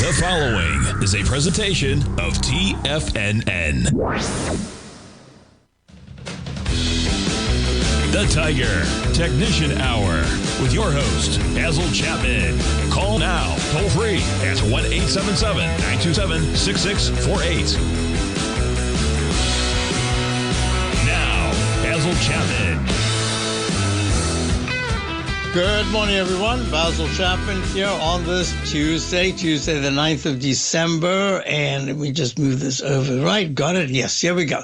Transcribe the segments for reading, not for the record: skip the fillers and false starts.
The following is a presentation of TFNN. The Tiger Technician Hour with your host, Basil Chapman. Call now, toll free at 1-877-927-6648. Now, Basil Chapman. Good morning, everyone. Basil Chapman here on this Tuesday the 9th of December. And let me just move this over. Right, got it? Yes, here we go.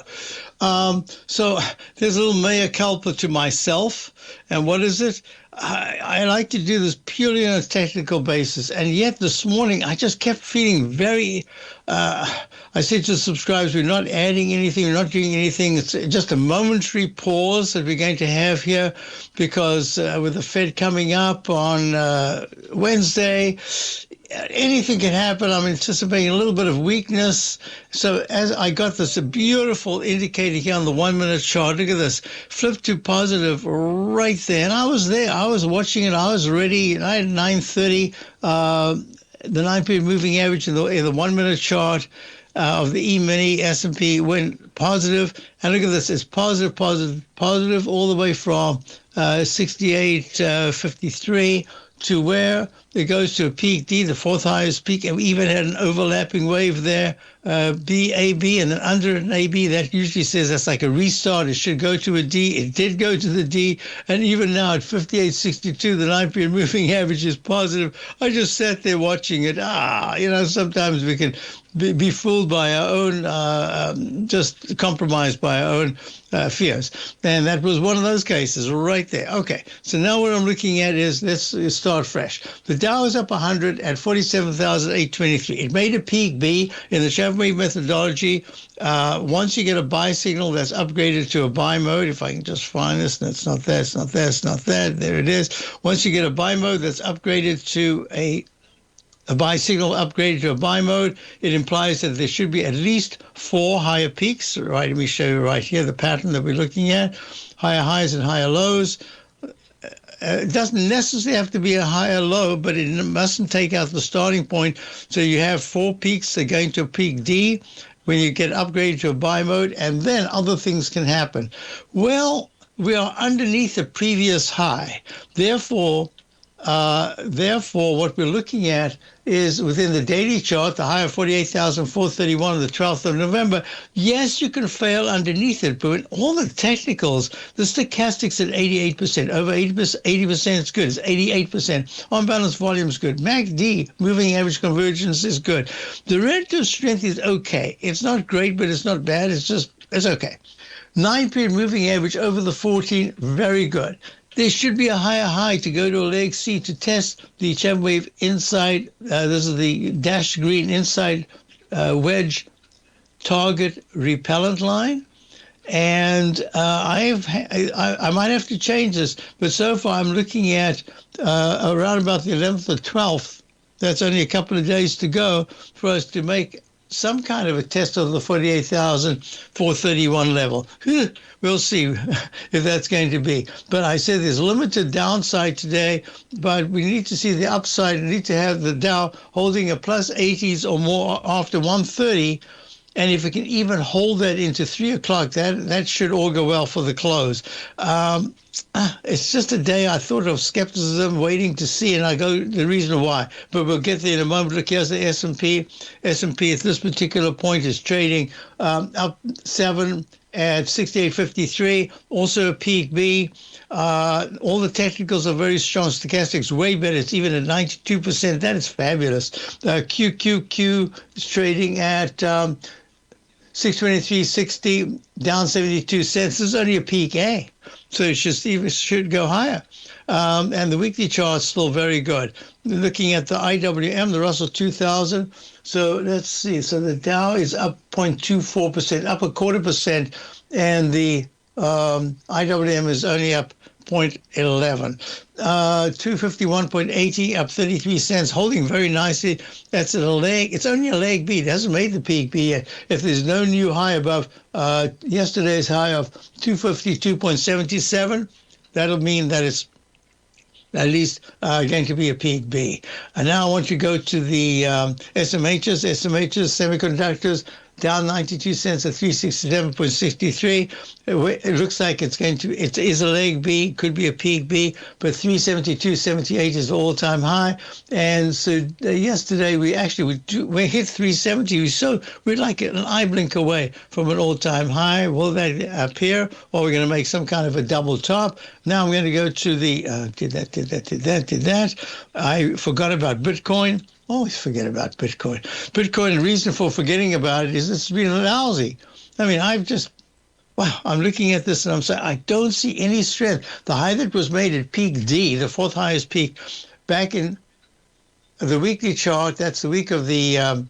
So there's a little mea culpa to myself. And what is it? I like to do this purely on a technical basis. And yet this morning, I just kept feeling very... I said to subscribers, we're not adding anything, we're not doing anything. It's just a momentary pause that we're going to have here because with the Fed coming up on Wednesday, anything can happen. I'm anticipating a little bit of weakness. So as I got this beautiful indicator here on the 1-minute chart, look at this, flip to positive right there. And I was there. I was watching it. I was ready. I had 9:30. The 9-period moving average in the 1-minute chart of the E-mini S&P went positive. And look at this. It's positive all the way from 68.53 to where it goes to a peak D, the fourth highest peak, and we even had an overlapping wave there, BAB, and then under an AB, that usually says that's like a restart. It should go to a D. It did go to the D, and even now at 58.62, the 9-period moving average is positive. I just sat there watching it. Sometimes we can be fooled by our own, just compromised by our own fears. And that was one of those cases right there. Okay, so now what I'm looking at is, let's start fresh. The Dow is up 100 at 47,823. It made a peak B in the Chapman methodology. Once you get a buy signal that's upgraded to a buy mode, if I can just find this, and it's not that, there it is. Once you get a buy mode that's upgraded to a buy signal upgraded to a buy mode, it implies that there should be at least 4 higher peaks. Right, let me show you right here the pattern that we're looking at. Higher highs and higher lows. It doesn't necessarily have to be a higher low, but it mustn't take out the starting point. So you have 4 peaks that are going to a peak D when you get upgraded to a buy mode, and then other things can happen. Well, we are underneath the previous high. Therefore, what we're looking at is within the daily chart, the high of 48,431 on the 12th of November. Yes, you can fail underneath it, but in all the technicals, the stochastics at 88%, over 80% is good. It's 88%. On balance volume is good. MACD, moving average convergence, is good. The relative strength is okay. It's not great, but it's not bad. It's okay. 9-period moving average over the 14, very good. There should be a higher high to go to a leg C to test the Chapman wave inside. This is the dashed green inside wedge target repellent line. And I might have to change this, but so far I'm looking at around about the 11th or 12th. That's only a couple of days to go for us to make some kind of a test of the 48,431 level. We'll see if that's going to be. But I said there's limited downside today, but we need to see the upside. We need to have the Dow holding a plus 80s or more after 130. And if it can even hold that into 3 o'clock, that should all go well for the close. It's just a day I thought of skepticism, waiting to see, and I go the reason why. But we'll get there in a moment. Look, here's the S&P. S&P at this particular point is trading up 7 at 68.53, also a peak B. All the technicals are very strong. Stochastics way better. It's even at 92%. That is fabulous. QQQ is trading at 623.60, down 72 cents. This is only a peak A, so it should go higher. And the weekly chart's still very good. Looking at the IWM, the Russell 2000. So let's see. So the Dow is up 0.24%, up 0.25%, and the IWM is only up 0.11. 251.80, up 33 cents, holding very nicely. That's at a leg. It's only a leg B. It hasn't made the peak B yet. If there's no new high above yesterday's high of 252.77, that'll mean that it's at least going to be a peak B. And now I want you to go to the SMHs, semiconductors, down 92 cents at 367.63. It looks like it is a leg B, could be a peak B, but 372.78 is the all-time high. And so yesterday we hit 370. We're like an eye blink away from an all-time high. Will that appear, or we're going to make some kind of a double top? Now I'm going to go to the did that. I forgot about Bitcoin. Always forget about Bitcoin. Bitcoin, the reason for forgetting about it is it's been lousy. I mean, I'm looking at this and I'm saying, I don't see any strength. The high that was made at peak D, the fourth highest peak, back in the weekly chart, that's the week of the,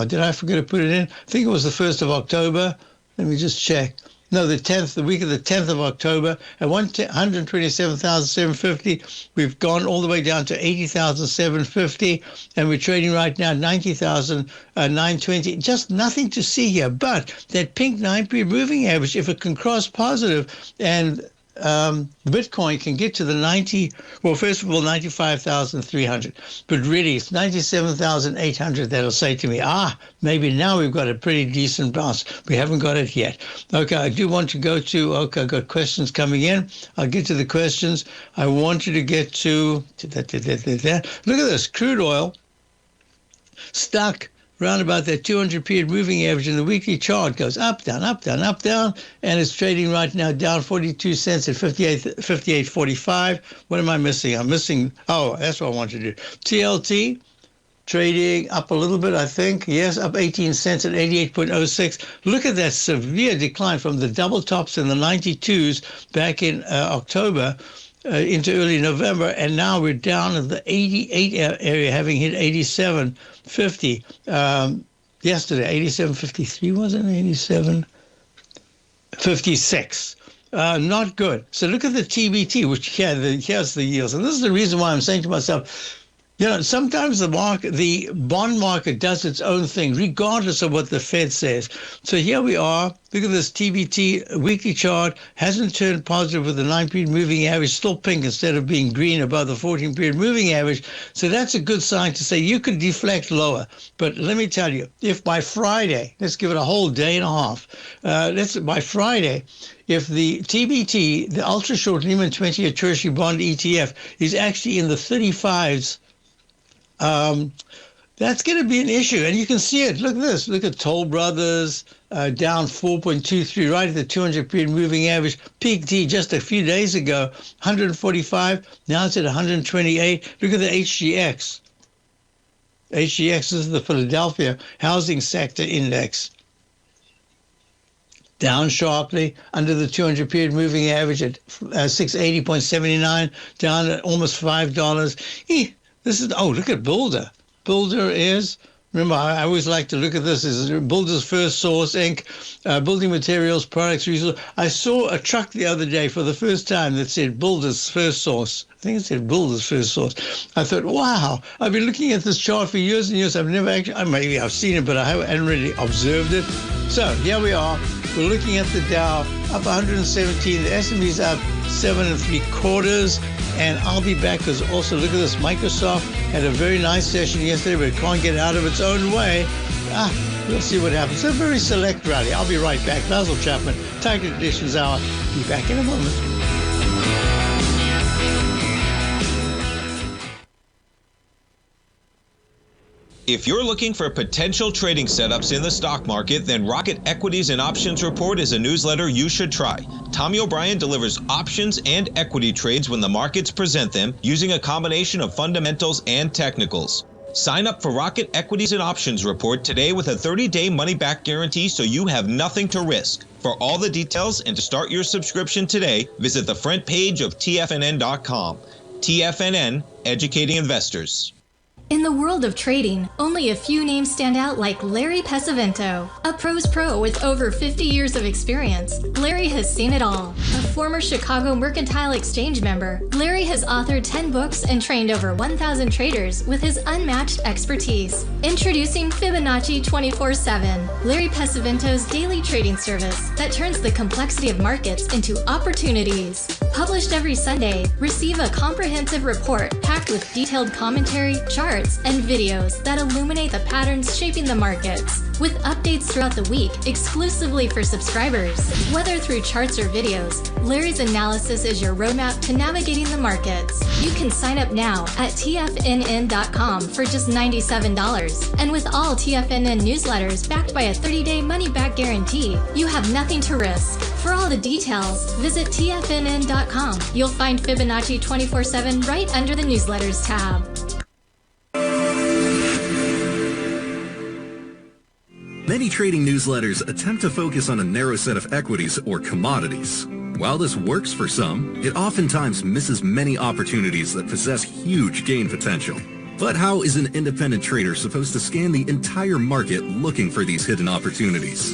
did I forget to put it in? I think it was the 1st of October. Let me just check. No, the week of the 10th of October, at 127,750. We've gone all the way down to 80,750, and we're trading right now 90,920. Just nothing to see here. But that pink 9-period moving average, if it can cross positive and Bitcoin can get to the 95,300, but really it's 97,800 that'll say to me, maybe now we've got a pretty decent bounce. We haven't got it yet. Okay, I do want to go to, I've got questions coming in. I'll get to the questions. I want you to get to that. Look at this, crude oil stuck around about that 200-period moving average in the weekly chart, goes up, down, up, down, up, down, and it's trading right now down 42 cents at 58.45. What am I missing? That's what I want to do. TLT trading up a little bit, I think. Yes, up 18 cents at 88.06. Look at that severe decline from the double tops in the 92s back in October into early November, and now we're down in the 88 area, having hit 87.50 yesterday. 87.53, wasn't it? 87.56. Not good. So look at the TBT, which here's the yields, and this is the reason why I'm saying to myself, sometimes the bond market does its own thing, regardless of what the Fed says. So here we are. Look at this TBT weekly chart. Hasn't turned positive with the 9-period moving average, still pink instead of being green above the 14-period moving average. So that's a good sign to say you could deflect lower. But let me tell you, if by Friday, let's give it a whole day and a half, by Friday, if the TBT, the ultra-short Lehman 20-year Treasury bond ETF, is actually in the 35s, that's going to be an issue. And you can see it. Look at this. Look at Toll Brothers down 4.23, right at the 200-period moving average. Peak D just a few days ago, 145. Now it's at 128. Look at the HGX. HGX is the Philadelphia Housing Sector Index. Down sharply under the 200-period moving average at 680.79, down at almost $5. Look at Builder. Builder is, remember, I always like to look at this, is Builder's First Source, Inc., Building Materials, Products, Resources. I saw a truck the other day for the first time that said Builder's First Source. I think it said Builder's First Source. I thought, wow, I've been looking at this chart for years and years. I've never actually, maybe I've seen it, but I haven't really observed it. So here we are. We're looking at the Dow up 117. The S&P's up 7 3/4. And I'll be back because also look at this. Microsoft had a very nice session yesterday, but it can't get out of its own way. We'll see what happens. It's a very select rally. I'll be right back. Basil Chapman, Target Editions Hour. Be back in a moment. If you're looking for potential trading setups in the stock market, then Rocket Equities and Options Report is a newsletter you should try. Tommy O'Brien delivers options and equity trades when the markets present them, using a combination of fundamentals and technicals. Sign up for Rocket Equities and Options Report today with a 30-day money-back guarantee, so you have nothing to risk. For all the details and to start your subscription today, visit the front page of TFNN.com. TFNN, educating investors. In the world of trading, only a few names stand out like Larry Pesavento, a pro's pro with over 50 years of experience. Larry has seen it all. A former Chicago Mercantile Exchange member, Larry has authored 10 books and trained over 1,000 traders with his unmatched expertise. Introducing Fibonacci 24/7, Larry Pesavento's daily trading service that turns the complexity of markets into opportunities. Published every Sunday, receive a comprehensive report packed with detailed commentary, charts, and videos that illuminate the patterns shaping the markets, with updates throughout the week exclusively for subscribers. Whether through charts or videos, Larry's analysis is your roadmap to navigating the markets. You can sign up now at TFNN.com for just $97. And with all TFNN newsletters backed by a 30-day money-back guarantee, you have nothing to risk. For all the details, visit TFNN.com. You'll find Fibonacci 24/7 right under the newsletters tab. Many trading newsletters attempt to focus on a narrow set of equities or commodities. While this works for some, it oftentimes misses many opportunities that possess huge gain potential. But how is an independent trader supposed to scan the entire market looking for these hidden opportunities?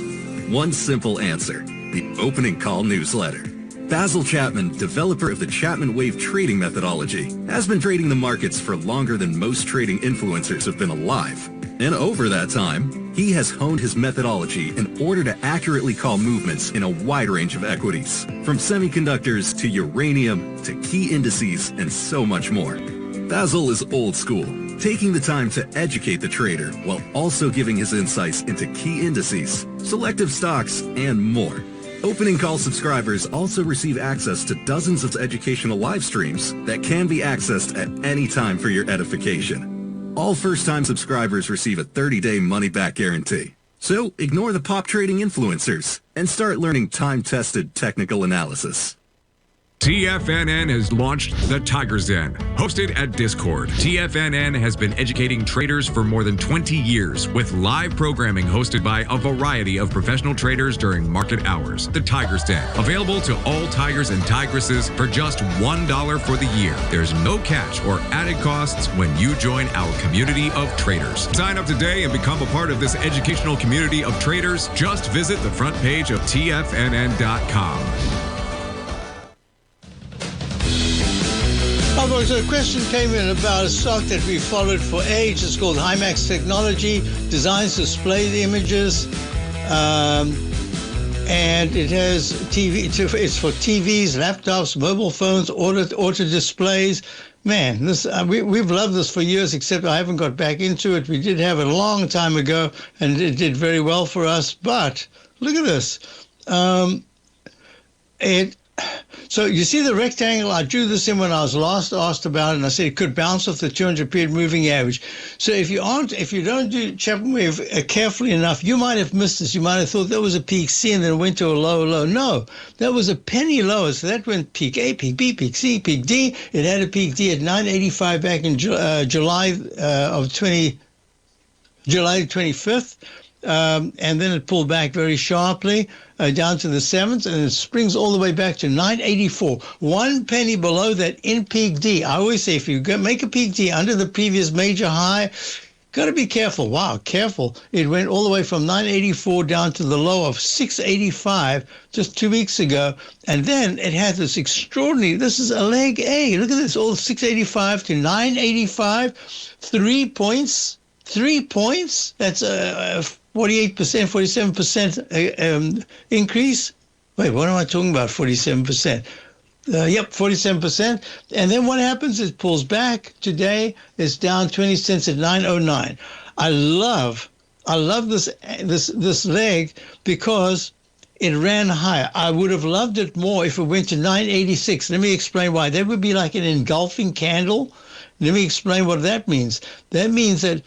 One simple answer: the opening call newsletter. Basil Chapman, developer of the Chapman Wave trading methodology, has been trading the markets for longer than most trading influencers have been alive. And over that time, he has honed his methodology in order to accurately call movements in a wide range of equities, from semiconductors to uranium to key indices and so much more. Basil is old school, taking the time to educate the trader while also giving his insights into key indices, selective stocks, and more. Opening call subscribers also receive access to dozens of educational live streams that can be accessed at any time for your edification. All first-time subscribers receive a 30-day money-back guarantee. So ignore the pop trading influencers and start learning time-tested technical analysis. TFNN has launched the Tiger's Den, hosted at Discord. TFNN has been educating traders for more than 20 years with live programming hosted by a variety of professional traders during market hours. The Tiger's Den, available to all tigers and tigresses for just $1 for the year. There's no catch or added costs when you join our community of traders. Sign up today and become a part of this educational community of traders. Just visit the front page of TFNN.com. Although a question came in about a stock that we followed for age. It's called Hymax Technology, designs display the images, and it has TV. It's for TVs, laptops, mobile phones, auto displays. Man, this we've loved this for years, except I haven't got back into it. We did have it a long time ago, and it did very well for us. But look at this. So you see the rectangle, I drew this in when I was last asked about it, and I said it could bounce off the 200-period moving average. So if you don't do Chapman Wave carefully enough, you might have missed this. You might have thought that was a peak C and then it went to a lower low. No, that was a penny lower. So that went peak A, peak B, peak C, peak D. It had a peak D at 985 back in July 25th. And then it pulled back very sharply down to the 7th, and it springs all the way back to 984. 1 penny below that in peak D. I always say if you make a peak D under the previous major high, got to be careful. Wow, careful. It went all the way from 984 down to the low of 685 just 2 weeks ago. And then it had this extraordinary, this is a leg A. Look at this, all 685 to 985, 3 points. 3 points, that's 48%, 47% increase. Wait, what am I talking about, 47%? Yep, 47%. And then what happens? It pulls back. Today, it's down 20 cents at 909. I love this leg because it ran higher. I would have loved it more if it went to 986. Let me explain why. That would be like an engulfing candle. Let me explain what that means. That means that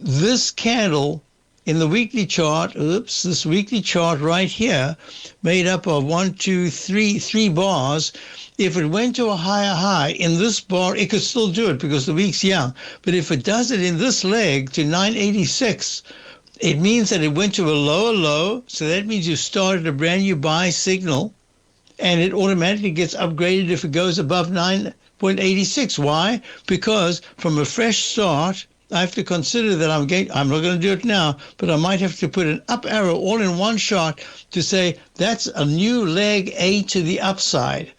this candle in the weekly chart, this weekly chart right here, made up of 3 bars. If it went to a higher high in this bar, it could still do it because the week's young. But if it does it in this leg to 986, it means that it went to a lower low. So that means you started a brand new buy signal, and it automatically gets upgraded if it goes above 9.86. Why? Because from a fresh start, I have to consider that I'm not going to do it now, but I might have to put an up arrow all in one shot to say that's a new leg A to the upside.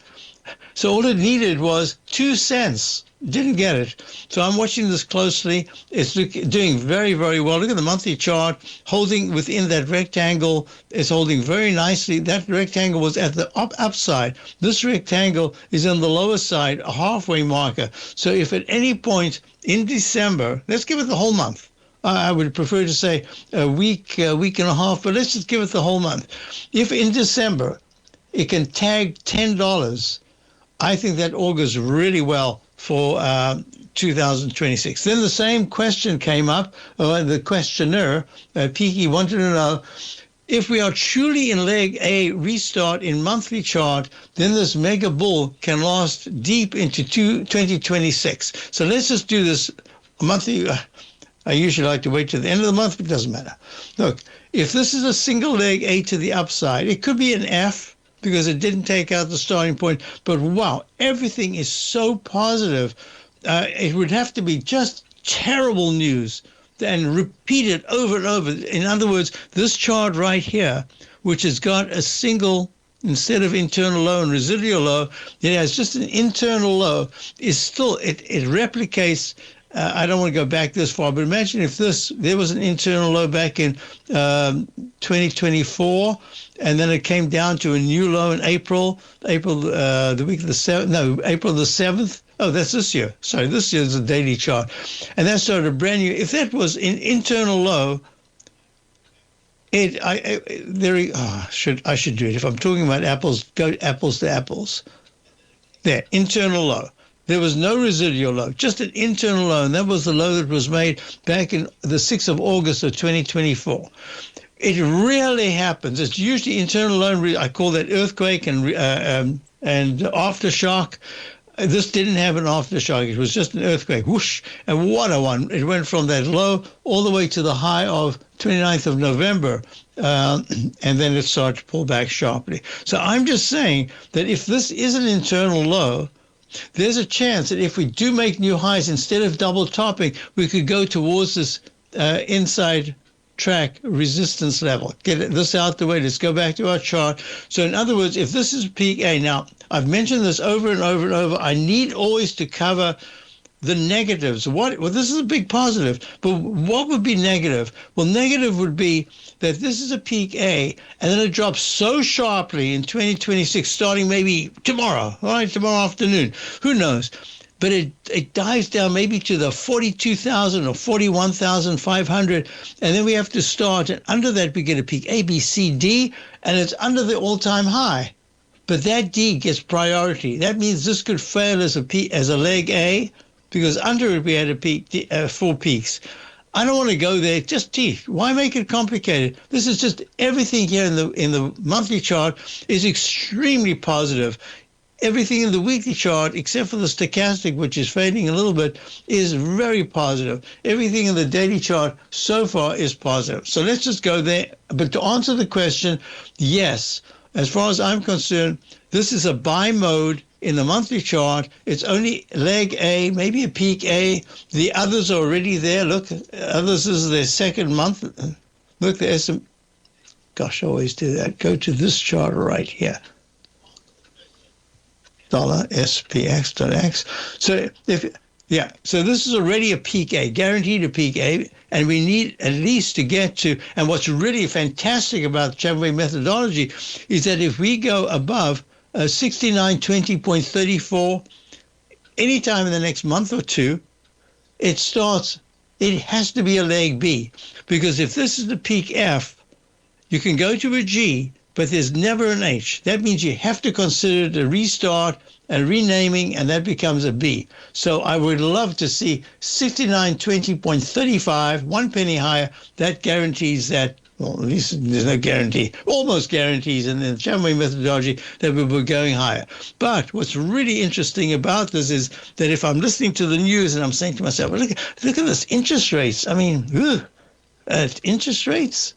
So all it needed was 2 cents. Didn't get it. So I'm watching this closely. It's doing very, very well. Look at the monthly chart, holding within that rectangle. It's holding very nicely. That rectangle was at the upside. This rectangle is on the lower side, a halfway marker. So if at any point in December, let's give it the whole month. I would prefer to say a week and a half, but let's just give it the whole month. If in December it can tag $10, I think that augurs really well for 2026. Then the same question came up. The questioner, Peaky, wanted to know, if we are truly in leg A restart in monthly chart, then this mega bull can last deep into 2026. So let's just do this monthly. I usually like to wait to the end of the month, but it doesn't matter. Look, if this is a single leg A to the upside, it could be an F, because it didn't take out the starting point. But wow, everything is so positive. It would have to be just terrible news and repeat it over and over. In other words, this chart right here, which has got a single, instead of internal low and residual low, it has just an internal low, is still, it replicates. I don't want to go back this far, but imagine if there was an internal low back in 2024, and then it came down to a new low in April the week of the 7th, no, April the 7th. Oh, that's this year. Sorry, this year's a daily chart. And that started a brand new, if that was an internal low, I should do it. If I'm talking about apples, go apples to apples. There, internal low. There was no residual low, just an internal low, and that was the low that was made back in the 6th of August of 2024. It rarely happens. It's usually internal low. I call that earthquake and aftershock. This didn't have an aftershock. It was just an earthquake. Whoosh, and what a one. It went from that low all the way to the high of 29th of November, and then it started to pull back sharply. So I'm just saying that if this is an internal low, there's a chance that if we do make new highs, instead of double topping, we could go towards this inside track resistance level. Get this out the way. Let's go back to our chart. So in other words, if this is peak A, now I've mentioned this over and over and over, I need always to cover the negatives. Well, this is a big positive, but what would be negative? Well, negative would be that this is a peak A, and then it drops so sharply in 2026, starting maybe tomorrow, all right, tomorrow afternoon. Who knows? But it dives down maybe to the 42,000 or 41,500, and then we have to start, and under that we get a peak A, B, C, D, and it's under the all-time high. But that D gets priority. That means this could fail as a leg A, because under it we had a peak, 4 peaks. I don't want to go there. Just why make it complicated? This is just everything here in the monthly chart is extremely positive. Everything in the weekly chart, except for the stochastic, which is fading a little bit, is very positive. Everything in the daily chart so far is positive. So let's just go there. But to answer the question, yes, as far as I'm concerned, this is a buy mode in the monthly chart. It's only leg A, maybe a peak A. The others are already there. Look, others is their second month. Look, the SM. Gosh, I always do that. Go to this chart right here. Dollar SPX.X. So so this is already a peak A, guaranteed a peak A, and we need at least to get to, and what's really fantastic about the Chapman methodology is that if we go above 6920.34 anytime in the next month or two, it has to be a leg B, because if this is the peak F, you can go to a G, but there's never an H. That means you have to consider it a restart and renaming, and that becomes a B. So I would love to see 6920.35, 1 penny higher. That guarantees that, well, at least there's no guarantee, almost guarantees in the Chapman methodology that we were going higher. But what's really interesting about this is that if I'm listening to the news and I'm saying to myself, well, look at this interest rates. I mean, interest rates?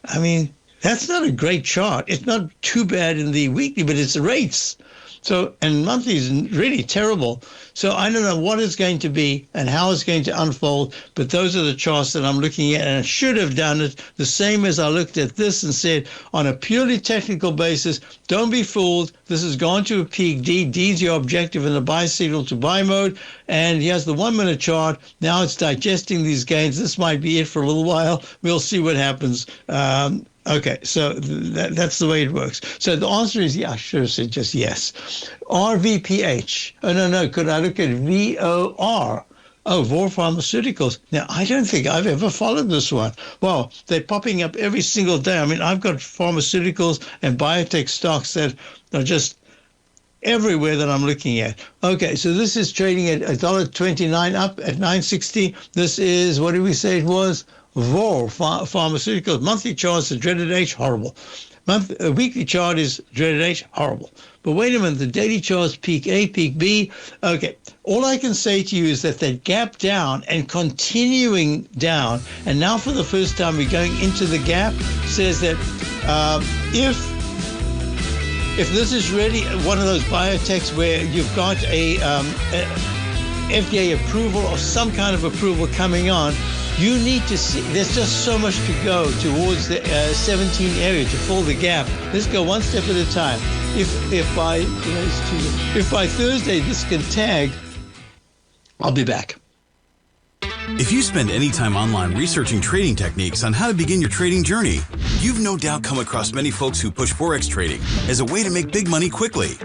I mean, that's not a great chart. It's not too bad in the weekly, but it's rates. So, and monthly is really terrible. So I don't know what it's going to be and how it's going to unfold, but those are the charts that I'm looking at, and I should have done it the same as I looked at this and said, on a purely technical basis, don't be fooled. This has gone to a peak D. D's your objective in the buy signal to buy mode, and here's the 1 minute chart. Now it's digesting these gains. This might be it for a little while. We'll see what happens. Okay, so that's the way it works. So the answer is, yeah, I should have said just yes. RVPH. Oh, no. Could I look at VOR? Oh, Vor Pharmaceuticals. Now, I don't think I've ever followed this one. Well, they're popping up every single day. I mean, I've got pharmaceuticals and biotech stocks that are just everywhere that I'm looking at. Okay, so this is trading at $1.29 up at 960. This is, what did we say it was? Vor Pharmaceuticals. Monthly chart is the dreaded H, horrible. Weekly chart is dreaded H, horrible. But wait a minute, the daily chart is peak A, peak B. Okay, all I can say to you is that they gap down and continuing down, and now for the first time we're going into the gap, says that if this is really one of those biotechs where you've got a FDA approval or some kind of approval coming on, you need to see, there's just so much to go towards the 17 area to fill the gap. Let's go one step at a time. If by Thursday this can tag, I'll be back. If you spend any time online researching trading techniques on how to begin your trading journey, you've no doubt come across many folks who push Forex trading as a way to make big money quickly.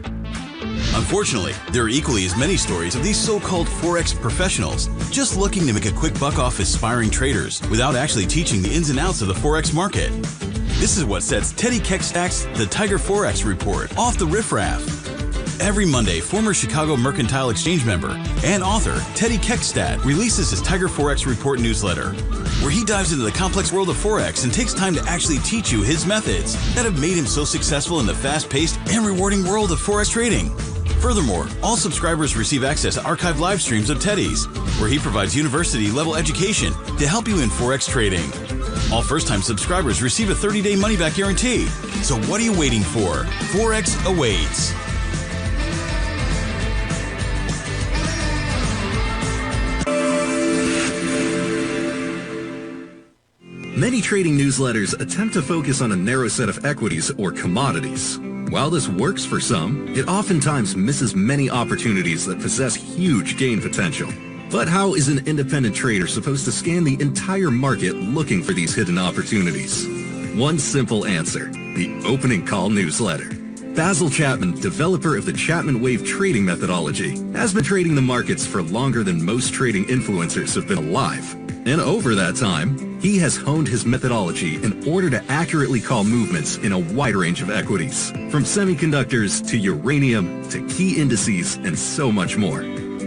Unfortunately, there are equally as many stories of these so-called Forex professionals just looking to make a quick buck off aspiring traders without actually teaching the ins and outs of the Forex market. This is what sets Teddy Keckstad's The Tiger Forex Report off the riffraff. Every Monday, former Chicago Mercantile Exchange member and author Teddy Keckstad releases his Tiger Forex Report newsletter, where he dives into the complex world of Forex and takes time to actually teach you his methods that have made him so successful in the fast-paced and rewarding world of Forex trading. Furthermore, all subscribers receive access to archived live streams of Teddy's, where he provides university-level education to help you in Forex trading. All first-time subscribers receive a 30-day money-back guarantee. So what are you waiting for? Forex awaits. Many trading newsletters attempt to focus on a narrow set of equities or commodities. While this works for some, it oftentimes misses many opportunities that possess huge gain potential. But how is an independent trader supposed to scan the entire market looking for these hidden opportunities? One simple answer: the opening call newsletter. Basil Chapman, developer of the Chapman Wave trading methodology, has been trading the markets for longer than most trading influencers have been alive. And over that time, he has honed his methodology in order to accurately call movements in a wide range of equities, from semiconductors to uranium to key indices and so much more.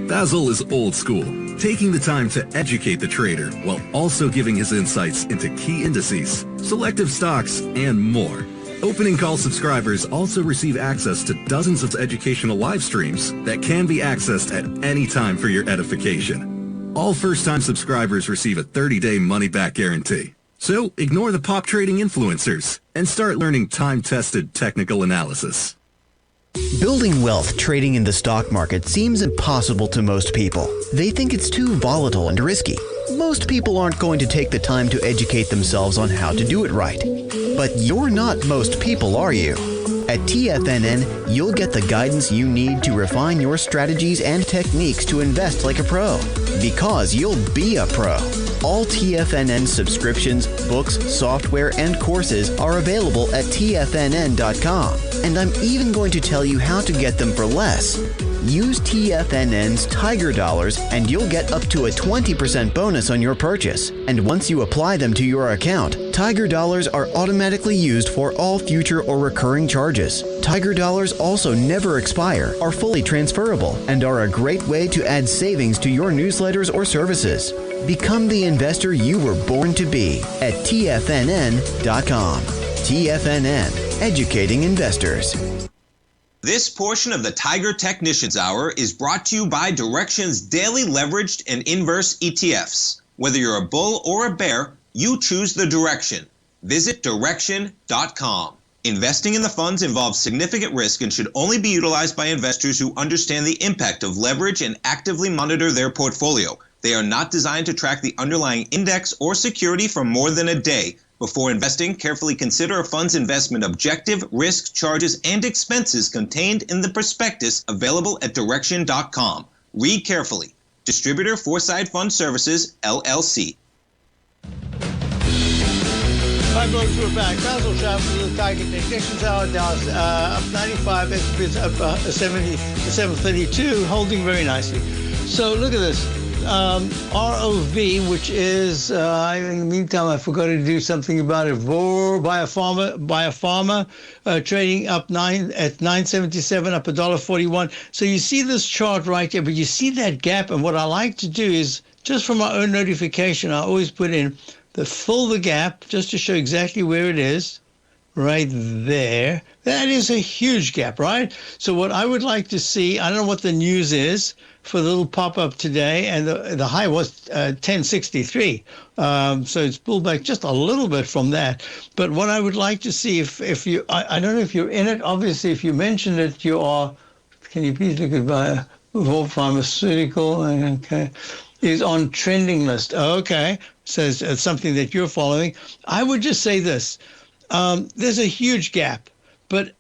Basil is old school, taking the time to educate the trader while also giving his insights into key indices, selective stocks, and more. Opening call subscribers also receive access to dozens of educational live streams that can be accessed at any time for your edification. All first-time subscribers receive a 30-day money-back guarantee. So ignore the pop trading influencers and start learning time-tested technical analysis. Building wealth trading in the stock market seems impossible to most people. They think it's too volatile and risky. Most people aren't going to take the time to educate themselves on how to do it right. But you're not most people, are you? At TFNN, you'll get the guidance you need to refine your strategies and techniques to invest like a pro. Because you'll be a pro. All TFNN subscriptions, books, software, and courses are available at TFNN.com. And I'm even going to tell you how to get them for less. Use TFNN's Tiger Dollars and you'll get up to a 20% bonus on your purchase. And once you apply them to your account, Tiger Dollars are automatically used for all future or recurring charges. Tiger Dollars also never expire, are fully transferable, and are a great way to add savings to your newsletters or services. Become the investor you were born to be at TFNN.com. TFNN, educating investors. This portion of the Tiger Technicians Hour is brought to you by Direxion's daily leveraged and inverse ETFs. Whether you're a bull or a bear, you choose the direction. Visit Direxion.com. Investing in the funds involves significant risk and should only be utilized by investors who understand the impact of leverage and actively monitor their portfolio. They are not designed to track the underlying index or security for more than a day. Before investing, carefully consider a fund's investment objective, risk, charges, and expenses contained in the prospectus available at direction.com. Read carefully. Distributor Foreside Fund Services, LLC. Hi, folks, we're back. Basil Chapman, the Tiger Technicians Hour. Dow's up 95, S&P's up 732, holding very nicely. So look at this. ROV, which is, in the meantime, I forgot to do something about it. Biopharma, trading up at 977, up $1.41. So you see this chart right there, but you see that gap. And what I like to do is, just for my own notification, I always put in fill the gap just to show exactly where it is. Right there. That is a huge gap, right? So what I would like to see, I don't know what the news is for the little pop-up today, and the high was 1063. So it's pulled back just a little bit from that. But what I would like to see, if you, I don't know if you're in it. Obviously, if you mention it, you are. Can you please look at pharmaceutical? Okay. Is on trending list. Okay. Says it's something that you're following. I would just say this. There's a huge gap, but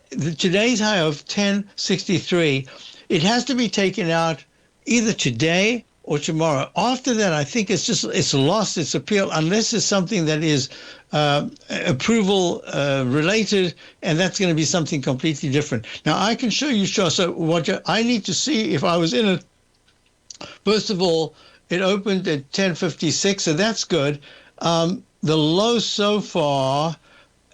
today's high of 1063, it has to be taken out either today or tomorrow. After that, I think it's lost its appeal unless it's something that is approval related, and that's going to be something completely different. Now, I can show you, so what I need to see if I was in it. First of all, it opened at 1056, so that's good. The low so far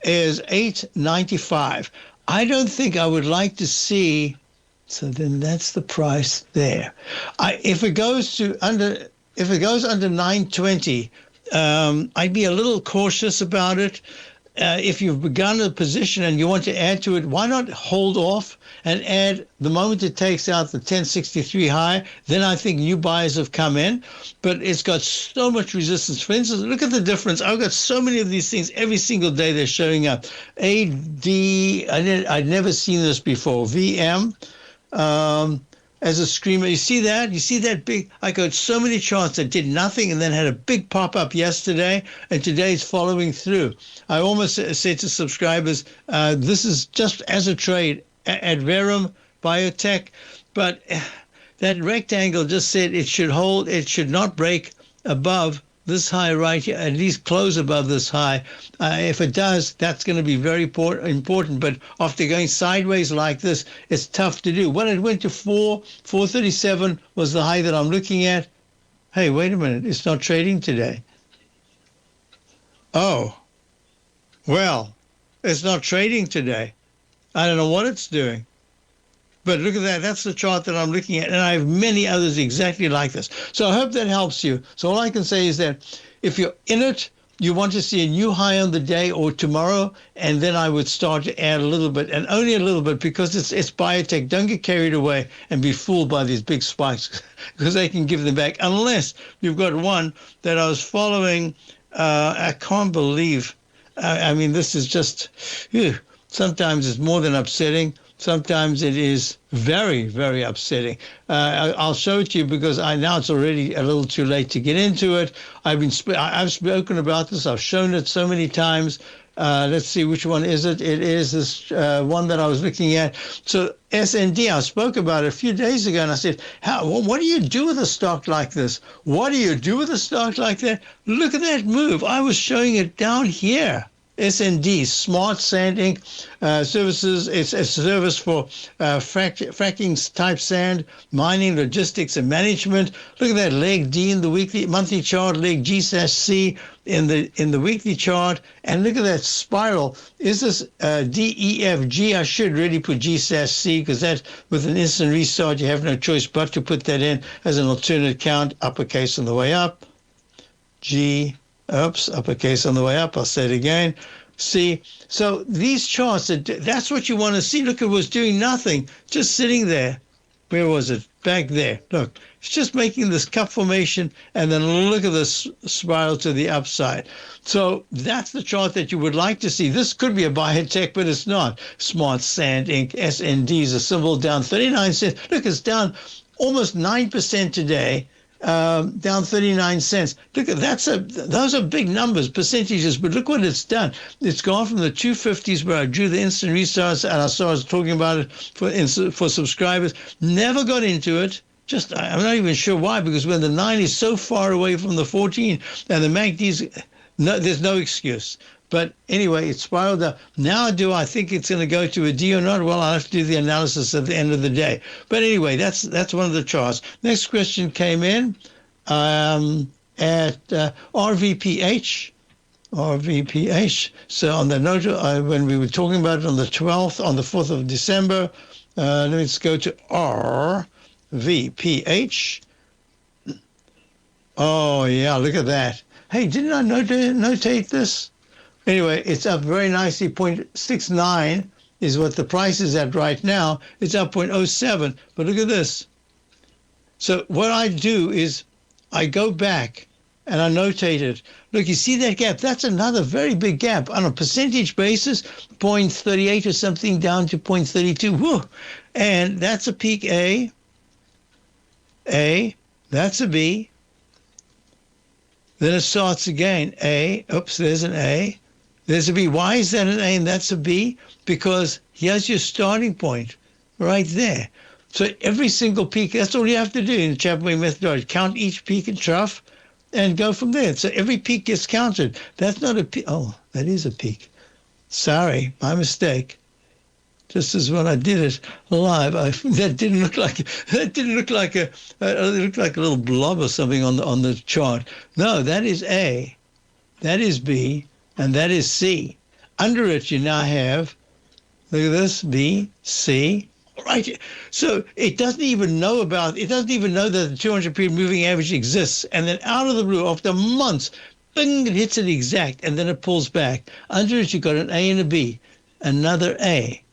is 895. I don't think I would like to see. So then that's the price there. If it goes under 920, I'd be a little cautious about it. If you've begun a position and you want to add to it, why not hold off and add the moment it takes out the 1063 high? Then I think new buyers have come in, but it's got so much resistance. For instance, look at the difference. I've got so many of these things every single day. They're showing up. I'd never seen this before. VM. As a screamer. You see that? You see that big? I got so many charts that did nothing and then had a big pop-up yesterday, and today it's following through. I almost said to subscribers, this is just as a trade at Verum Biotech, but that rectangle just said it should hold, it should not break above this high right here, at least close above this high. If it does, that's going to be very important. But after going sideways like this, it's tough to do. When it went to 437 was the high that I'm looking at. Hey, wait a minute. It's not trading today. Oh, well, it's not trading today. I don't know what it's doing. But look at that. That's the chart that I'm looking at. And I have many others exactly like this. So I hope that helps you. So all I can say is that if you're in it, you want to see a new high on the day or tomorrow, and then I would start to add a little bit, and only a little bit, because it's biotech. Don't get carried away and be fooled by these big spikes, because they can give them back. Unless you've got one that I was following. I can't believe. I mean, this is just, sometimes it's more than upsetting. Sometimes it is very, very upsetting. I'll show it to you because now it's already a little too late to get into it. I've spoken about this. I've shown it so many times. Let's see, which one is it? It is this one that I was looking at. So SND, I spoke about it a few days ago, and I said, what do you do with a stock like this? What do you do with a stock like that? Look at that move. I was showing it down here. SND, Smart Sand Inc. Services. It's a service for fracking type sand, mining, logistics, and management. Look at that leg D in the monthly chart, leg G/C in the weekly chart, and look at that spiral. Is this DEFG? I should really put G/C because that, with an instant restart, you have no choice but to put that in as an alternate count, uppercase on the way up. G. Oops, uppercase on the way up. I'll say it again. See, so these charts, that's what you want to see. Look, it was doing nothing, just sitting there. Where was it? Back there. Look, it's just making this cup formation, and then look at this spiral to the upside. So that's the chart that you would like to see. This could be a biotech, but it's not. Smart Sand Inc. SND is a symbol down 39 cents. Look, it's down almost 9% today. Down 39 cents. Look, those are big numbers, percentages, but look what it's done. It's gone from the 250s where I drew the instant restarts, and I was talking about it for subscribers. Never got into it. I'm not even sure why, because when the 9 is so far away from the 14 and the MACD's, there's no excuse. But anyway, it spiraled up. Now, do I think it's going to go to a D or not? Well, I'll have to do the analysis at the end of the day. But anyway, that's one of the charts. Next question came in at RVPH. RVPH. So on the note, when we were talking about it on the 12th, on the 4th of December, let's go to RVPH. Oh, yeah, look at that. Hey, didn't I notate this? Anyway, it's up very nicely. 0.69 is what the price is at right now. It's up 0.07. But look at this. So what I do is I go back and I notate it. Look, you see that gap? That's another very big gap. On a percentage basis, 0.38 or something down to 0.32. Whew. And that's a peak A. That's a B. Then it starts again. A. Oops, there's an A. There's a B. Why is that an A and that's a B? Because here's your starting point right there. So every single peak, that's all you have to do in the Chapman methodology. Count each peak and trough and go from there. So every peak gets counted. That's not a peak. Oh, that is a peak. Sorry, my mistake. Just as when I did it live, that didn't look like it looked like a little blob or something on the chart. No, that is A, that is B, and that is C. Under it, you now have, look at this, B, C. Right. So it doesn't even know that the 200-period moving average exists. And then out of the blue, after months, bing, it hits it exact, and then it pulls back. Under it, you've got an A and a B, another A.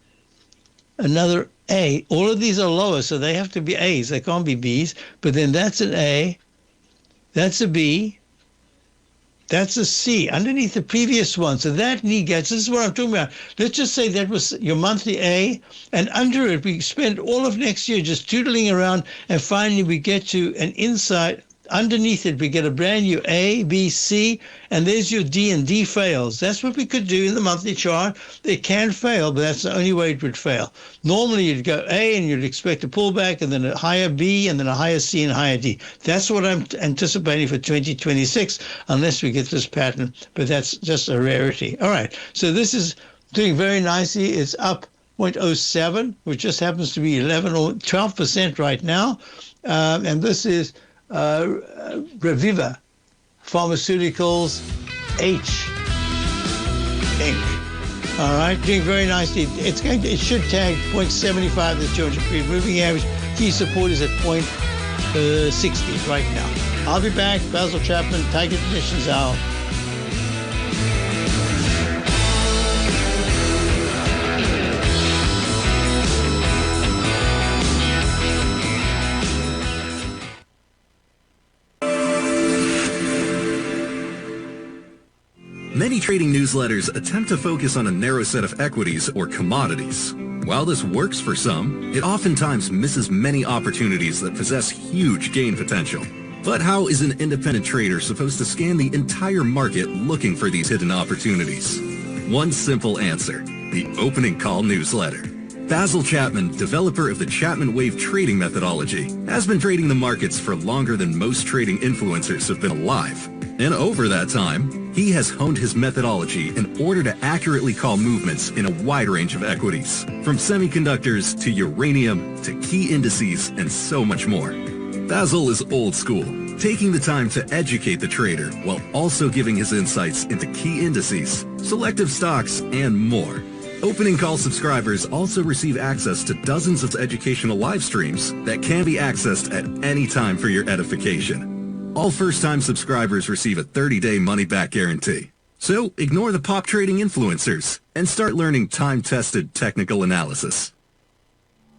Another A. All of these are lower, so they have to be A's. They can't be B's. But then that's an A. That's a B. That's a C underneath the previous one. So that negates. This is what I'm talking about. Let's just say that was your monthly A. And under it, we spend all of next year just tootling around. And finally, we get to an insight. Underneath it, we get a brand new A, B, C, and there's your D, and D fails. That's what we could do in the monthly chart. It can fail, but that's the only way it would fail. Normally, you'd go A, and you'd expect a pullback, and then a higher B, and then a higher C, and a higher D. That's what I'm anticipating for 2026, unless we get this pattern, but that's just a rarity. All right, so this is doing very nicely. It's up 0.07, which just happens to be 11 or 12% right now, and this is Reviva Pharmaceuticals H Inc. All right, doing very nicely. It should tag 0.75 the 200-period moving average. Key support is at 0.60 right now. I'll be back. Basil Chapman, Tiger Conditions Hour. Many trading newsletters attempt to focus on a narrow set of equities or commodities. While this works for some, it oftentimes misses many opportunities that possess huge gain potential. But how is an independent trader supposed to scan the entire market looking for these hidden opportunities? One simple answer: the opening call newsletter. Basil Chapman, developer of the Chapman Wave trading methodology, has been trading the markets for longer than most trading influencers have been alive. And over that time, he has honed his methodology in order to accurately call movements in a wide range of equities, from semiconductors to uranium to key indices and so much more. Basil is old school, taking the time to educate the trader while also giving his insights into key indices, selective stocks, and more. Opening Call subscribers also receive access to dozens of educational live streams that can be accessed at any time for your edification. All first-time subscribers receive a 30-day money-back guarantee. So ignore the pop trading influencers and start learning time-tested technical analysis.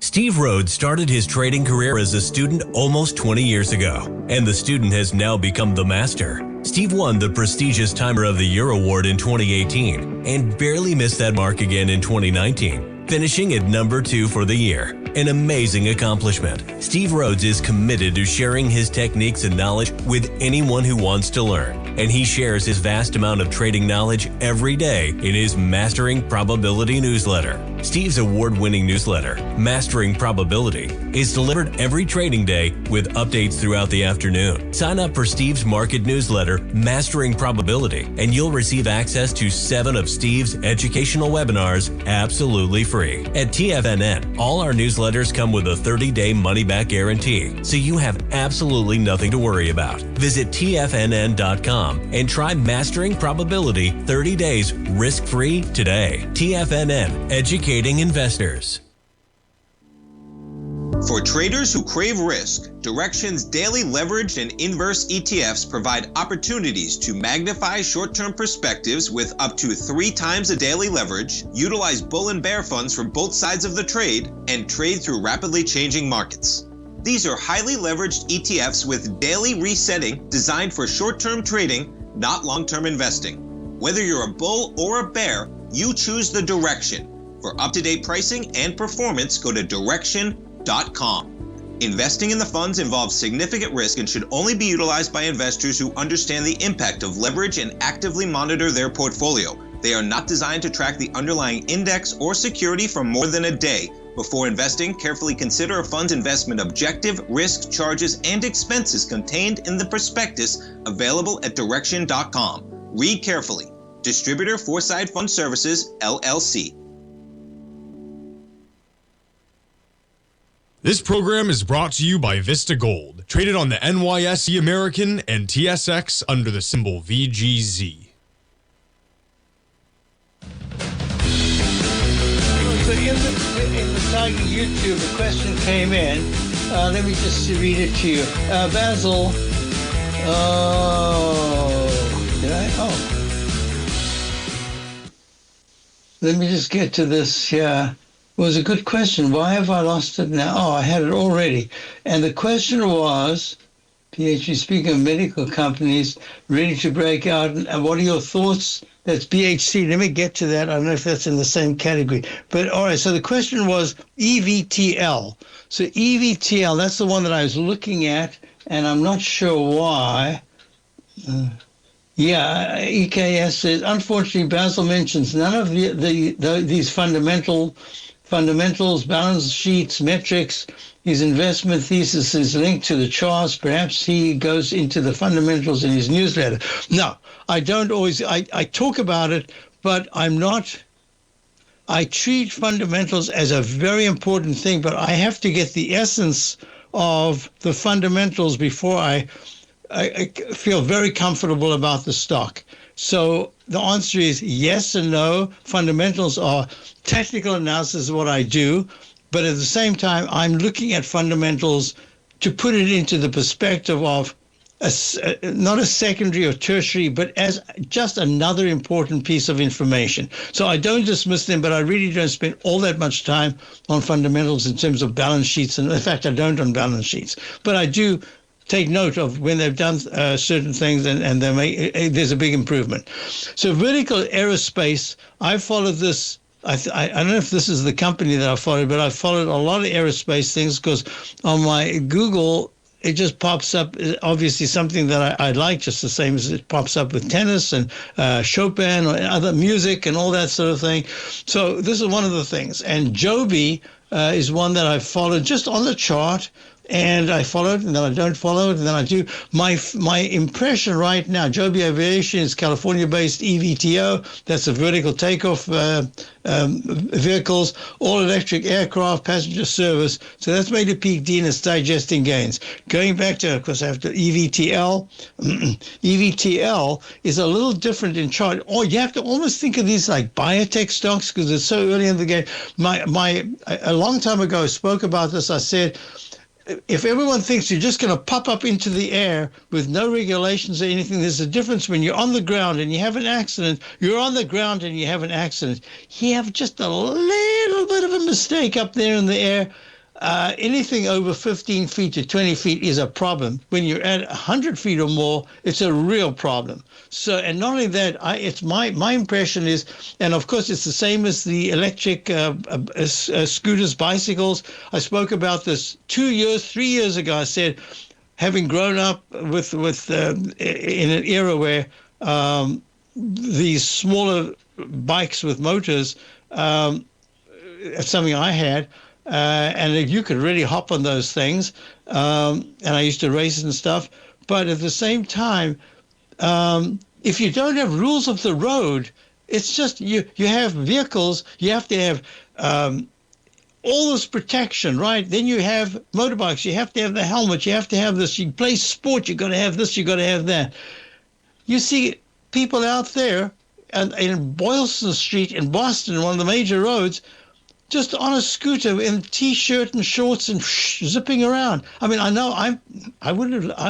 Steve Rhodes started his trading career as a student almost 20 years ago, and the student has now become the master. Steve won the prestigious Timer of the Year award in 2018 and barely missed that mark again in 2019, finishing at number 2 for the year. An amazing accomplishment. Steve Rhodes is committed to sharing his techniques and knowledge with anyone who wants to learn, and he shares his vast amount of trading knowledge every day in his Mastering Probability newsletter. Steve's award-winning newsletter, Mastering Probability, is delivered every trading day with updates throughout the afternoon. Sign up for Steve's market newsletter, Mastering Probability, and you'll receive access to 7 of Steve's educational webinars absolutely free. At TFNN, all our newsletters come with a 30-day money-back guarantee, so you have absolutely nothing to worry about. Visit TFNN.com and try Mastering Probability 30 days risk-free today. TFNN, educating investors. For traders who crave risk, Direxion's daily leveraged and inverse ETFs provide opportunities to magnify short-term perspectives with up to 3 times a daily leverage, utilize bull and bear funds from both sides of the trade, and trade through rapidly changing markets. These are highly leveraged ETFs with daily resetting designed for short-term trading, not long-term investing. Whether you're a bull or a bear, you choose the Direxion. For up-to-date pricing and performance, go to Direxion.com. Investing in the funds involves significant risk and should only be utilized by investors who understand the impact of leverage and actively monitor their portfolio. They are not designed to track the underlying index or security for more than a day. Before investing, carefully consider a fund's investment objective, risk, charges, and expenses contained in the prospectus available at Direxion.com. Read carefully. Distributor Foreside Fund Services, LLC. This program is brought to you by Vista Gold, traded on the NYSE American and TSX under the symbol VGZ. So in the Tiger YouTube, the question came in. Let me just read it to you. Basil, did I? Oh. Let me just get to this here. It was a good question. Why have I lost it now? Oh, I had it already. And the question was, PhD, speaking of medical companies ready to break out, and what are your thoughts? That's BHC. Let me get to that. I don't know if that's in the same category. But all right, so the question was EVTL. So EVTL, that's the one that I was looking at, and I'm not sure why. EKS says, unfortunately, Basil mentions none of these fundamentals, balance sheets, metrics. His investment thesis is linked to the charts. Perhaps he goes into the fundamentals in his newsletter. No, I don't always. I talk about it, but I'm not. I treat fundamentals as a very important thing, but I have to get the essence of the fundamentals before I feel very comfortable about the stock. So the answer is yes and no. Fundamentals are technical analysis of what I do, but at the same time, I'm looking at fundamentals to put it into the perspective of not a secondary or tertiary, but as just another important piece of information. So I don't dismiss them, but I really don't spend all that much time on fundamentals in terms of balance sheets. And in fact, I don't on balance sheets, but I do take note of when they've done certain things and there's a big improvement. So vertical aerospace, I followed this. I don't know if this is the company that I followed, but I followed a lot of aerospace things because on my Google, it just pops up, obviously something that I like, just the same as it pops up with tennis and Chopin or other music and all that sort of thing. So this is one of the things. And Joby is one that I followed just on the chart. And I follow it, and then I don't follow it, and then I do. My impression right now, Joby Aviation is California-based EVTO. That's a vertical takeoff vehicles, all-electric aircraft, passenger service. So that's made a peak D and it's digesting gains. Going back to, of course, after EVTL, EVTL is a little different in chart. Or you have to almost think of these like biotech stocks because it's so early in the game. A long time ago, I spoke about this. I said, if everyone thinks you're just going to pop up into the air with no regulations or anything, there's a difference when you're on the ground and you have an accident. You're on the ground and you have an accident. You have just a little bit of a mistake up there in the air. anything over 15 feet to 20 feet is a problem. When you're at 100 feet or more, it's a real problem. So, and not only that, it's my impression is, and of course it's the same as the electric scooters, bicycles. I spoke about this 3 years ago. I said, having grown up with in an era where these smaller bikes with motors, something I had, and you could really hop on those things, and I used to race and stuff. But at the same time, if you don't have rules of the road, it's just you have vehicles, you have to have all this protection, right? Then you have motorbikes, you have to have the helmet, you have to have this. You play sport, you got to have this, you got to have that. You see people out there in Boylston Street in Boston, one of the major roads, just on a scooter in T-shirt and shorts and zipping around. I mean, I know I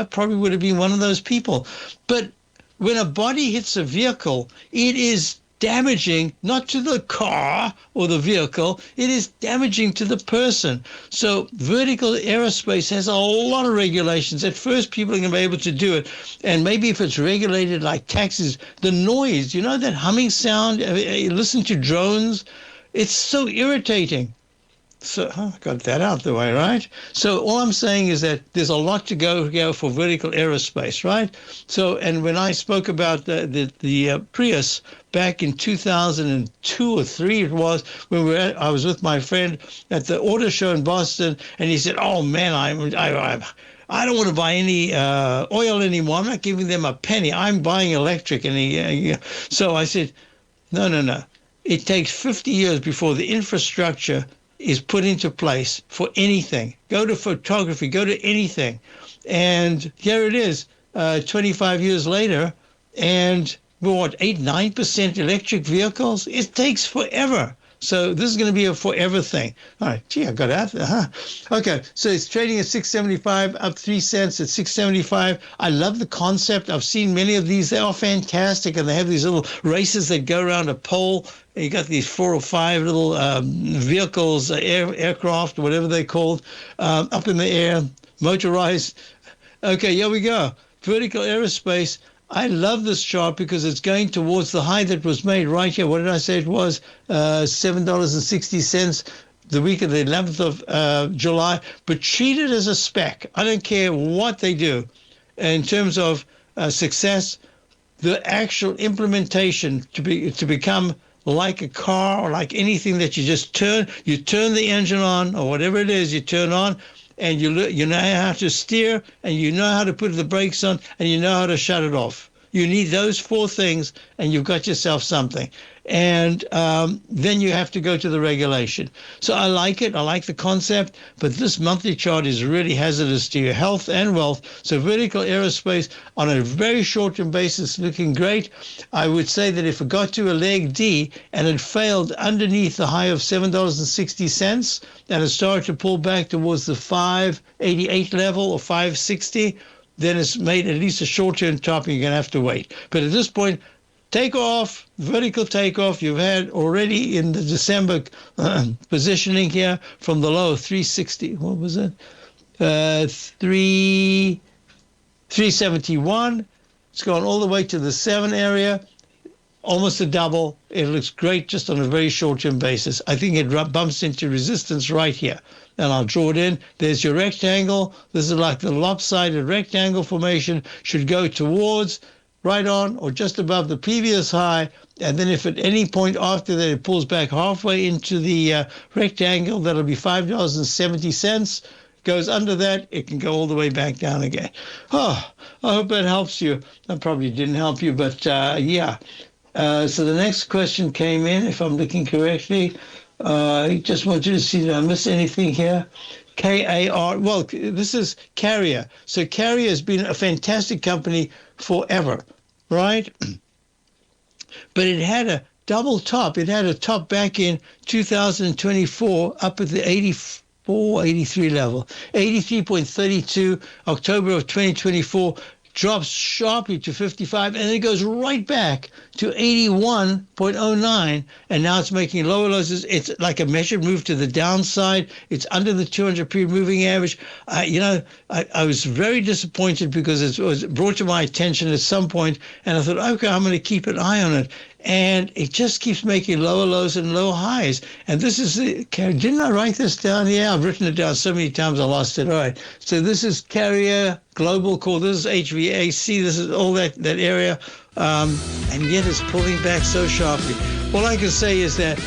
probably would have been one of those people. But when a body hits a vehicle, it is damaging, not to the car or the vehicle, it is damaging to the person. So vertical aerospace has a lot of regulations. At first, people are going to be able to do it. And maybe if it's regulated like taxis, the noise, you know that humming sound, listen to drones, it's so irritating. So got that out the way, right? So all I'm saying is that there's a lot to go for vertical aerospace, right? So, and when I spoke about the Prius back in 2002 or 3, it was when I was with my friend at the auto show in Boston, and he said, "Oh man, I don't want to buy any oil anymore. I'm not giving them a penny. I'm buying electric." And so I said, no. It takes 50 years before the infrastructure is put into place for anything. Go to photography, go to anything. And here it is, 25 years later, and we're what, 8-9% electric vehicles? It takes forever. So this is going to be a forever thing. All right, gee, I got out there, huh? Okay, so it's trading at 675, up 3 cents at 675. I love the concept. I've seen many of these. They are fantastic, and they have these little races that go around a pole. And you got these 4 or 5 little vehicles, aircraft, whatever they're called, up in the air, motorized. Okay, here we go. Vertical aerospace. I love this chart because it's going towards the high that was made right here. What did I say it was? $7.60 the week of the 11th of July. But treat it as a spec. I don't care what they do. In terms of success, the actual implementation to become like a car or like anything that you just turn the engine on or whatever it is you turn on, and you know how to steer, and you know how to put the brakes on, and you know how to shut it off. You need those 4 things, and you've got yourself something. And then you have to go to the regulation. So I like it. I like the concept. But this monthly chart is really hazardous to your health and wealth. So vertical aerospace on a very short-term basis looking great. I would say that if it got to a leg D and it failed underneath the high of $7.60 and it started to pull back towards the 588 level or 560, then it's made at least a short-term top, and you're going to have to wait. But at this point, takeoff, vertical takeoff, you've had already in the December positioning here from the low of 360. What was it? 371. It's gone all the way to the 7 area, almost a double. It looks great just on a very short-term basis. I think it bumps into resistance right here. And I'll draw it in. There's your rectangle. This is like the lopsided rectangle formation. Should go towards, right on, or just above the previous high. And then if at any point after that it pulls back halfway into the rectangle, that'll be $5.70. Goes under that, it can go all the way back down again. Oh, I hope that helps you. That probably didn't help you, but yeah. So the next question came in, if I'm looking correctly. I just want you to see, did I miss anything here? KAR, well, this is Carrier. So Carrier has been a fantastic company forever, right? But it had a double top. It had a top back in 2024 up at the 83 level. 83.32, October of 2024. drops sharply to 55, and then it goes right back to 81.09, and now it's making lower lows. It's like a measured move to the downside. It's under the 200-period moving average. I was very disappointed because it was brought to my attention at some point, and I thought, okay, I'm going to keep an eye on it. And it just keeps making lower lows and lower highs. And this is, didn't I write this down? Yeah, I've written it down so many times I lost it. All right. So this is Carrier Global Core. This is HVAC. This is all that area. And yet it's pulling back so sharply. All I can say is that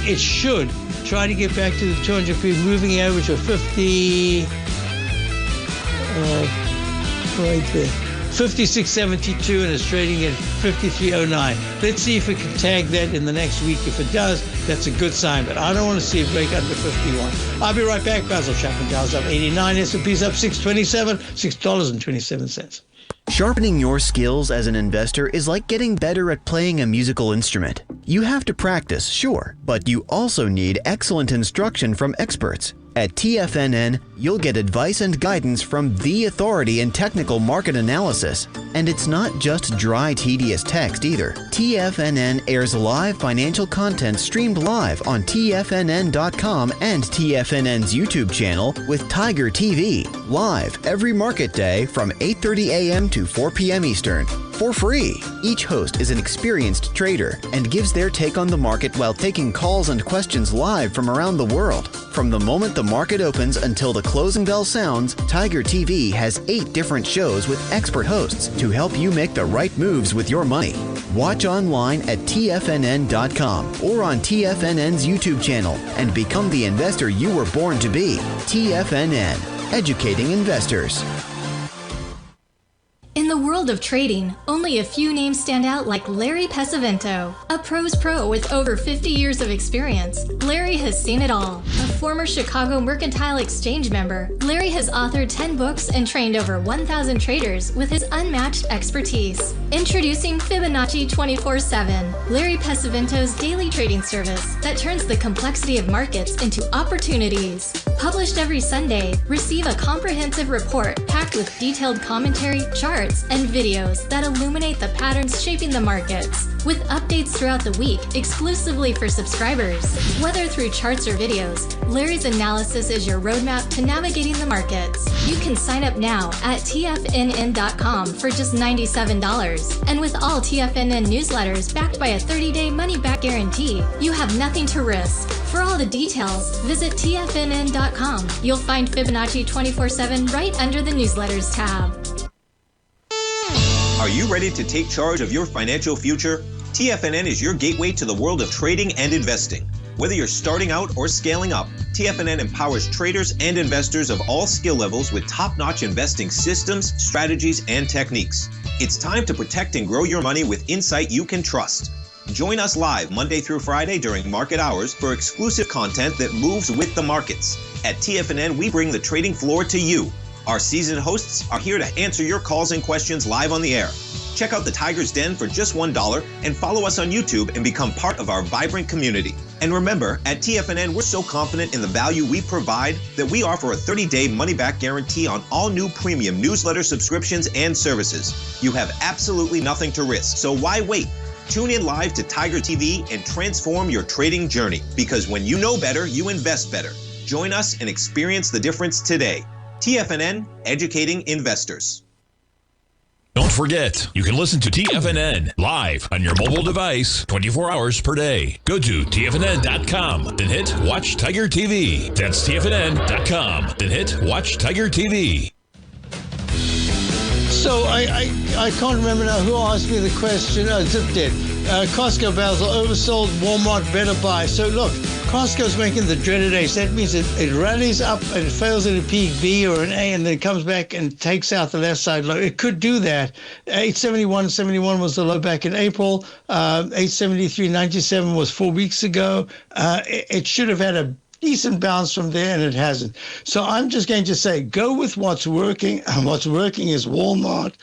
it should try to get back to the 200-period moving average of 50, right there. 56.72, and it's trading at 53.09. Let's see if it can tag that in the next week. If it does, that's a good sign, but I don't want to see it break under 51. I'll be right back. Basil Chapman. Dow's up 89. S&P's up 627, $6.27. Sharpening your skills as an investor is like getting better at playing a musical instrument. You have to practice, sure, but you also need excellent instruction from experts. At TFNN, you'll get advice and guidance from the authority in technical market analysis. And it's not just dry, tedious text either. TFNN airs live financial content streamed live on TFNN.com and TFNN's YouTube channel with Tiger TV, live every market day from 8:30 a.m. to 4 p.m. Eastern. For free. Each host is an experienced trader and gives their take on the market while taking calls and questions live from around the world. From the moment the market opens until the closing bell sounds, Tiger TV has 8 different shows with expert hosts to help you make the right moves with your money. Watch online at TFNN.com or on TFNN's YouTube channel and become the investor you were born to be. TFNN, educating investors. In the world of trading, only a few names stand out like Larry Pesavento. A pro's pro with over 50 years of experience, Larry has seen it all. A former Chicago Mercantile Exchange member, Larry has authored 10 books and trained over 1,000 traders with his unmatched expertise. Introducing Fibonacci 24/7, Larry Pesavento's daily trading service that turns the complexity of markets into opportunities. Published every Sunday, receive a comprehensive report packed with detailed commentary, charts, and videos that illuminate the patterns shaping the markets, with updates throughout the week exclusively for subscribers. Whether through charts or videos, Larry's analysis is your roadmap to navigating the markets. You can sign up now at TFNN.com for just $97. And with all TFNN newsletters backed by a 30-day money-back guarantee, you have nothing to risk. For all the details, visit TFNN.com. You'll find Fibonacci 24/7 right under the newsletters tab. Are you ready to take charge of your financial future? TFNN is your gateway to the world of trading and investing. Whether you're starting out or scaling up, TFNN empowers traders and investors of all skill levels with top-notch investing systems, strategies, and techniques. It's time to protect and grow your money with insight you can trust. Join us live Monday through Friday during market hours for exclusive content that moves with the markets. At TFNN, we bring the trading floor to you. Our seasoned hosts are here to answer your calls and questions live on the air. Check out the Tiger's Den for just $1 and follow us on YouTube and become part of our vibrant community. And remember, at TFNN, we're so confident in the value we provide that we offer a 30-day money-back guarantee on all new premium newsletter subscriptions and services. You have absolutely nothing to risk, so why wait? Tune in live to Tiger TV and transform your trading journey, because when you know better, you invest better. Join us and experience the difference today. TFNN, educating investors. Don't forget, you can listen to TFNN live on your mobile device 24 hours per day. Go to TFNN.com, then hit Watch Tiger TV. That's TFNN.com, then hit Watch Tiger TV. So I can't remember now who asked me the question. Oh, Zip did. Costco, Basil, oversold, Walmart, better buy. So look, Costco's making the dreaded ace. That means it rallies up and it fails at a peak B or an A and then comes back and takes out the left side low. It could do that. 871.71 was the low back in April. 873.97 was 4 weeks ago. It should have had a decent bounce from there, and it hasn't. So I'm just going to say, go with what's working, and what's working is Walmart.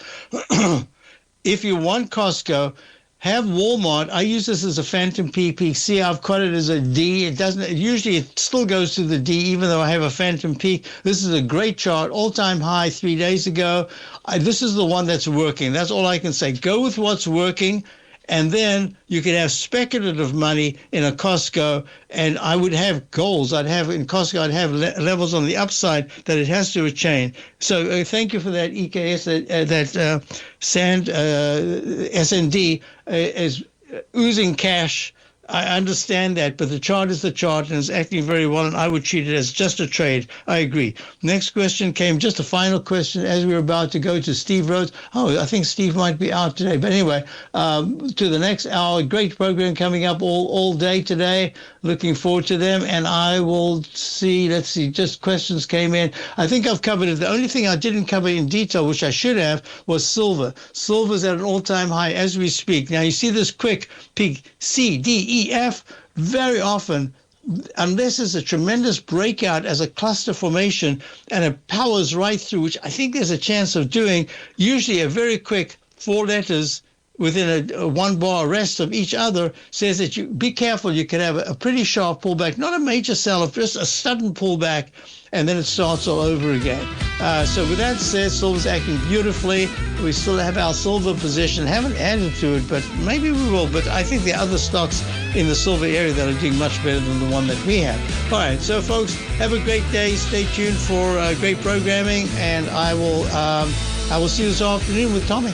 If you want Costco, have Walmart. I use this as a phantom peak. See, I've got it as a D. It doesn't. Usually, it still goes to the D, even though I have a phantom peak. This is a great chart. All-time high 3 days ago. This is the one that's working. That's all I can say. Go with what's working. And then you could have speculative money in a Costco, and I would have goals. I'd have in Costco, I'd have levels on the upside that it has to attain. So thank you for that, EKS, that SND is oozing cash. I understand that, but the chart is the chart and it's acting very well, and I would treat it as just a trade. I agree. Next question came, just a final question as we were about to go to Steve Rhodes. Oh, I think Steve might be out today. But anyway, to the next hour, great program coming up all day today. Looking forward to them. And I will see, let's see, just questions came in. I think I've covered it. The only thing I didn't cover in detail, which I should have, was silver. Silver's at an all-time high as we speak. Now, you see this quick peak, C, D, E, F, very often, unless there's a tremendous breakout as a cluster formation and it powers right through, which I think there's a chance of doing, usually a very quick 4 letters within a 1 bar rest of each other says that you be careful. You can have a pretty sharp pullback, not a major sell, just a sudden pullback, and then it starts all over again. So with that said, silver's acting beautifully. We still have our silver position. Haven't added to it, but maybe we will. But I think there are other stocks in the silver area that are doing much better than the one that we have. All right, so folks, have a great day. Stay tuned for great programming, and I will see you this afternoon with Tommy.